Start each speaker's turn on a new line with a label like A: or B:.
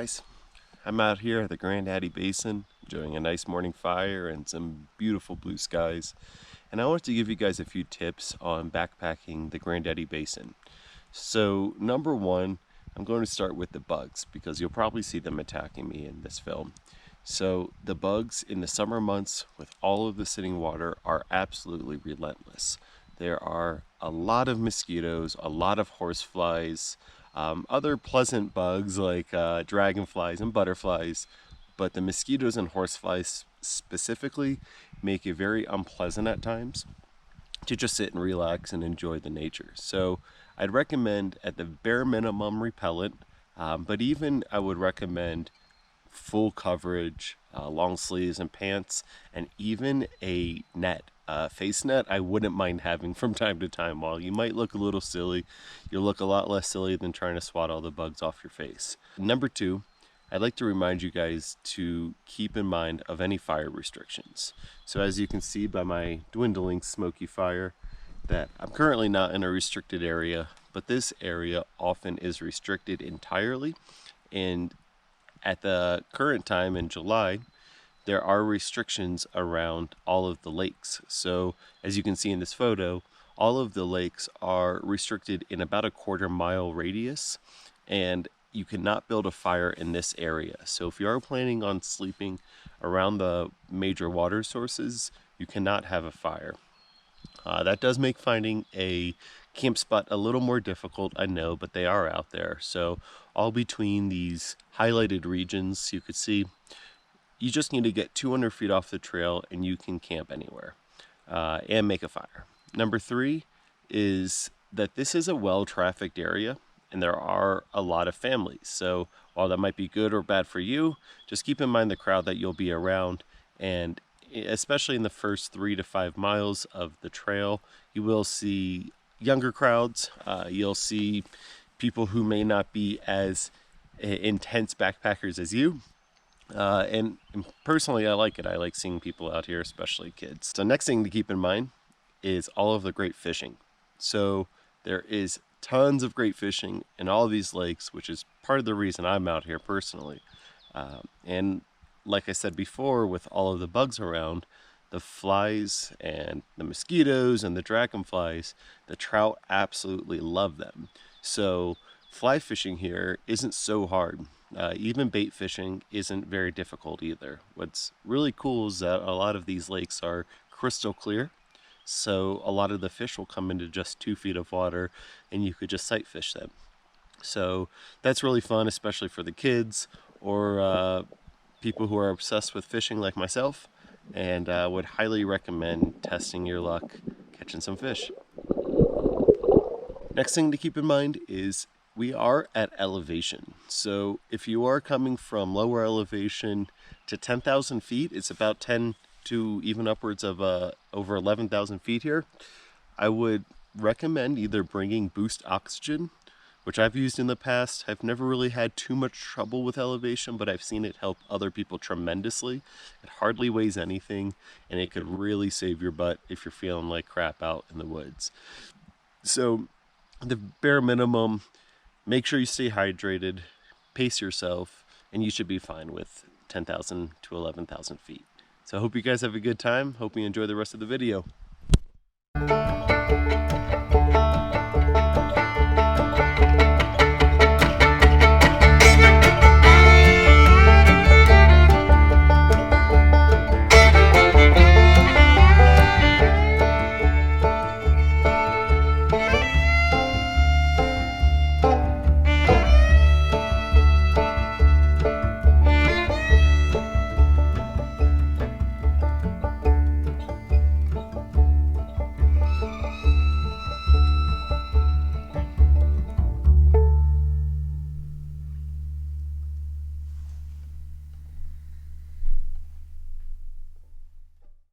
A: guys, I'm out here at the Grandaddy Basin enjoying a nice morning fire and some beautiful blue skies, and I wanted to give you guys a few tips on backpacking the Grandaddy Basin. So number one, I'm going to start with the bugs because you'll probably see them attacking me in this film. So the bugs in the summer months with all of the sitting water are absolutely relentless. There are a lot of mosquitoes, a lot of horseflies, other pleasant bugs like dragonflies and butterflies, but the mosquitoes and horseflies specifically make it very unpleasant at times to just sit and relax and enjoy the nature. So I'd recommend at the bare minimum repellent, but even I would recommend full coverage, long sleeves and pants, and even a net. Face net I wouldn't mind having from time to time. While you might look a little silly, you'll look a lot less silly than trying to swat all the bugs off your face. Number two, I'd like to remind you guys to keep in mind of any fire restrictions. So as you can see by my dwindling smoky fire, that I'm currently not in a restricted area, but this area often is restricted entirely. And at the current time in July, there are restrictions around all of the lakes. So as you can see in this photo, all of the lakes are restricted in about a quarter-mile radius, and you cannot build a fire in this area. So if you are planning on sleeping around the major water sources, you cannot have a fire. That does make finding a camp spot a little more difficult, I know, but they are out there. So all between these highlighted regions, you could see you just need to get 200 feet off the trail and you can camp anywhere and make a fire. Number three is that this is a well-trafficked area and there are a lot of families. So while that might be good or bad for you, just keep in mind the crowd that you'll be around, and especially in the first 3 to 5 miles of the trail, you will see younger crowds. You'll see people who may not be as intense backpackers as you. And personally, I like it. I like seeing people out here, especially kids. So next thing to keep in mind is all of the great fishing. So there is tons of great fishing in all of these lakes, which is part of the reason I'm out here personally. And like I said before, with all of the bugs around, the flies and the mosquitoes and the dragonflies, the trout absolutely love them. So fly fishing here isn't so hard. Even bait fishing isn't very difficult either. What's really cool is that a lot of these lakes are crystal clear, so a lot of the fish will come into just 2 feet of water and you could just sight fish them. So that's really fun, especially for the kids or people who are obsessed with fishing like myself, and would highly recommend testing your luck catching some fish. Next thing to keep in mind is we are at elevation. So if you are coming from lower elevation to 10,000 feet, it's about 10 to even upwards of over 11,000 feet here. I would recommend either bringing boost oxygen, which I've used in the past. I've never really had too much trouble with elevation, but I've seen it help other people tremendously. It hardly weighs anything, and it could really save your butt if you're feeling like crap out in the woods. So the bare minimum, make sure you stay hydrated, pace yourself, and you should be fine with 10,000 to 11,000 feet. So I hope you guys have a good time. Hope you enjoy the rest of the video.